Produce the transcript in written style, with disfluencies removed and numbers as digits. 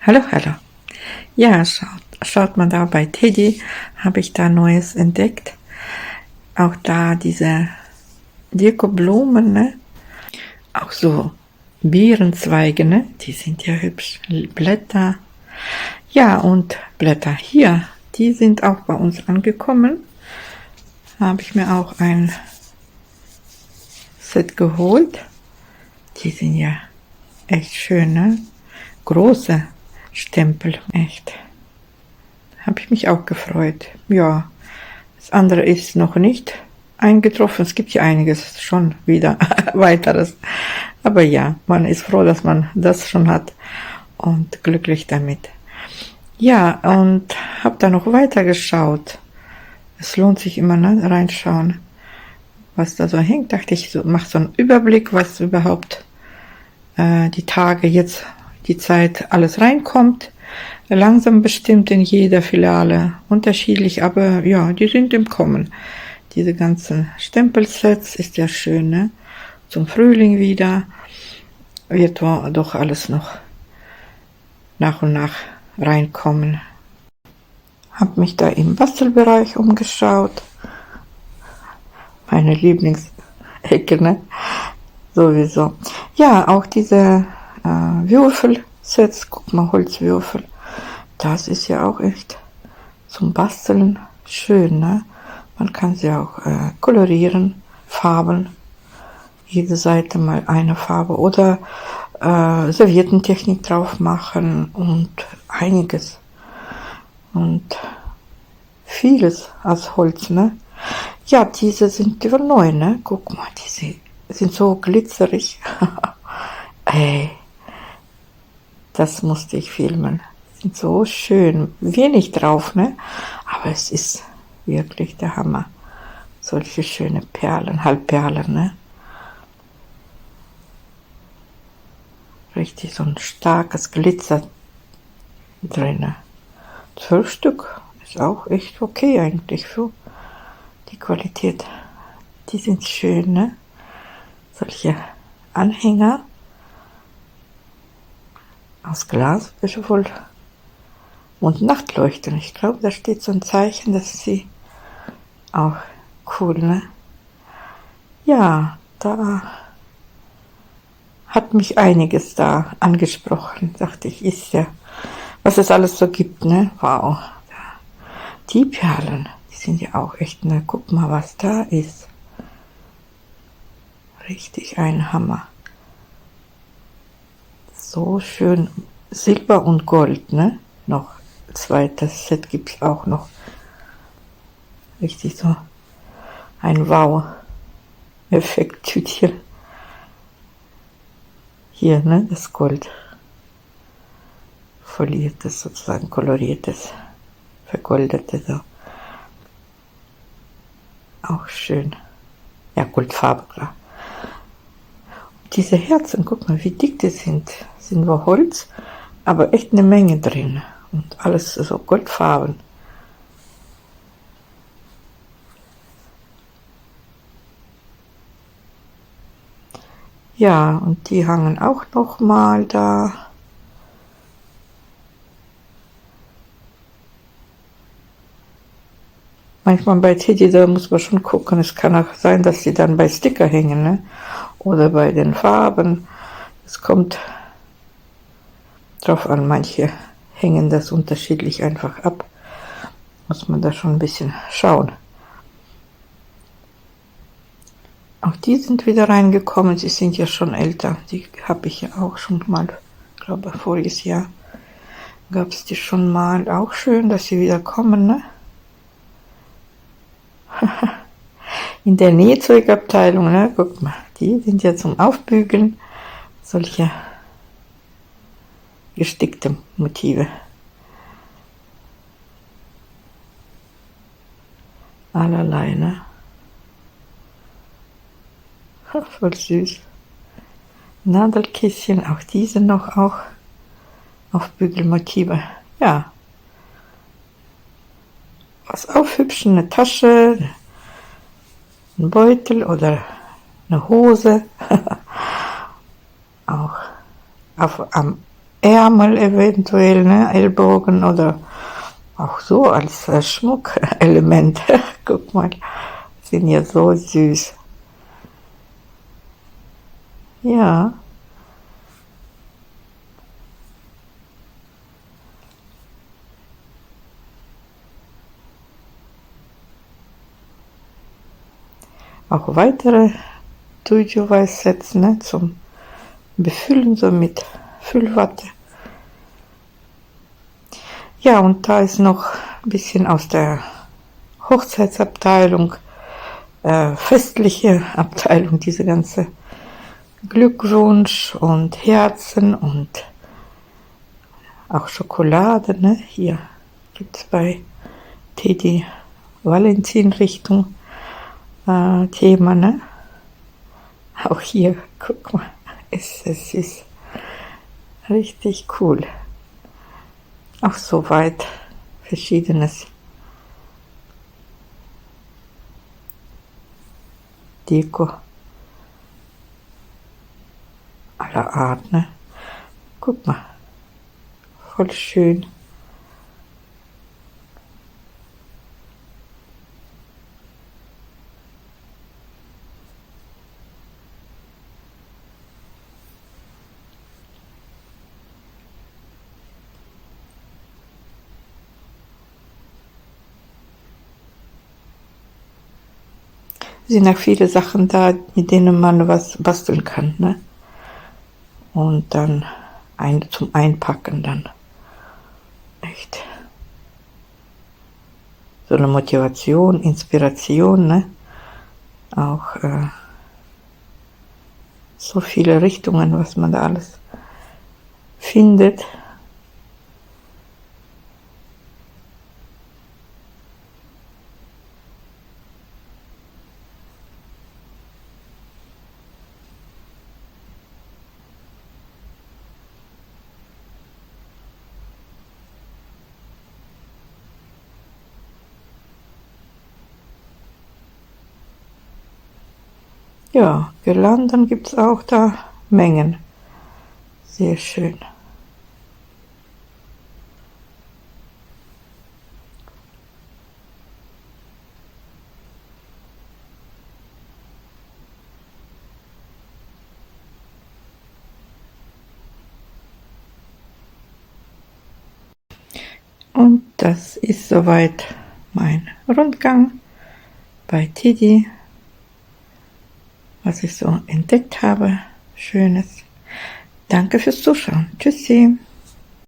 Hallo, hallo. Ja, schaut mal da bei Teddy, habe ich da Neues entdeckt. Auch da diese Dekoblumen, ne? Auch so Beerenzweige, ne? Die sind ja hübsch. Blätter. Ja, und Blätter hier, die sind auch bei uns angekommen. Habe ich mir auch ein Set geholt. Die sind ja echt schön, ne? Große Stempel, echt. Habe ich mich auch gefreut. Ja, das andere ist noch nicht eingetroffen. Es gibt ja einiges schon wieder weiteres. Aber ja, man ist froh, dass man das schon hat und glücklich damit. Ja, und habe da noch weiter geschaut. Es lohnt sich immer, ne, reinschauen, was da so hängt. Dachte ich, so, mach so einen Überblick, was überhaupt die Tage jetzt, die Zeit alles reinkommt. Langsam bestimmt in jeder Filiale unterschiedlich, aber ja, die sind im Kommen. Diese ganzen Stempelsets ist ja schön, ne? Zum Frühling wieder wird doch alles noch nach und nach reinkommen. Hab mich da im Bastelbereich umgeschaut. Meine Lieblingsecke, ne? Sowieso. Ja, auch diese Würfelsets, guck mal, Holzwürfel. Das ist ja auch echt zum Basteln schön, ne? Man kann sie auch kolorieren, Farben, jede Seite mal eine Farbe oder Serviettentechnik drauf machen und einiges und vieles aus Holz, ne? Ja, diese sind die neu, ne? Guck mal, diese sind so glitzerig. Ey, das musste ich filmen. Sind so schön, wenig drauf, ne? Aber es ist wirklich der Hammer. Solche schöne Perlen, Halbperlen, ne? Richtig so ein starkes Glitzer drin. 12 Stück ist auch echt okay eigentlich für die Qualität. Die sind schön, ne? Solche Anhänger aus Glas, wohl. Und Nachtleuchten. Ich glaube, da steht so ein Zeichen, dass sie auch cool, ne? Ja, da hat mich einiges da angesprochen, dachte ich, ist ja, was es alles so gibt, ne? Wow. Die Perlen, die sind ja auch echt, ne? Guck mal, was da ist. Richtig ein Hammer. So schön Silber und Gold, ne? Noch zweites Set gibt's auch noch. Richtig so ein Wow-Effekt-Tütchen. Hier, ne, das Gold. Foliertes, sozusagen koloriertes, vergoldete, so. Auch schön. Ja, Goldfarbe, klar. Diese Herzen, guck mal, wie dick die sind. Sind nur Holz, aber echt eine Menge drin. Und alles so Goldfarben. Ja, und die hangen auch noch mal da. Manchmal bei Teddy, da muss man schon gucken. Es kann auch sein, dass die dann bei Sticker hängen, ne? Oder bei den Farben. Es kommt drauf an, manche hängen das unterschiedlich einfach ab. Muss man da schon ein bisschen schauen. Auch die sind wieder reingekommen, sie sind ja schon älter. Die habe ich ja auch schon mal, ich glaube voriges Jahr gab es die schon mal. Auch schön, dass sie wieder kommen, ne? In der Nähzeugabteilung, ne? Guck mal, die sind ja zum Aufbügeln. Solche gestickte Motive. Allerlei, ne? Voll süß. Nadelkissen, auch diese noch auch Aufbügelmotive. Ja. Was aufhübschen, eine Tasche, ein Beutel oder eine Hose. Auch am Ärmel eventuell, ne? Ellbogen oder auch so als Schmuckelement. Guck mal, sind ja so süß. Ja, auch weitere Do-it-yourself-Sets, ne? Zum Befüllen, so mit Füllwatte. Ja, und da ist noch ein bisschen aus der Hochzeitsabteilung, festliche Abteilung, diese ganze Glückwunsch und Herzen und auch Schokolade, ne? Hier gibt es bei Teddy Valentin Richtung Thema, ne? Auch hier, guck mal, ist es süß. Richtig cool. Auch soweit verschiedenes Deko aller Art, ne? Guck mal, voll schön. Sind auch viele Sachen da, mit denen man was basteln kann, ne? Und dann zum Einpacken dann. Echt. So eine Motivation, Inspiration, ne? Auch so viele Richtungen, was man da alles findet. Ja, Girlanden gibt es auch da Mengen. Sehr schön. Und das ist soweit mein Rundgang bei Teddy, was ich so entdeckt habe. Schönes. Danke fürs Zuschauen. Tschüssi.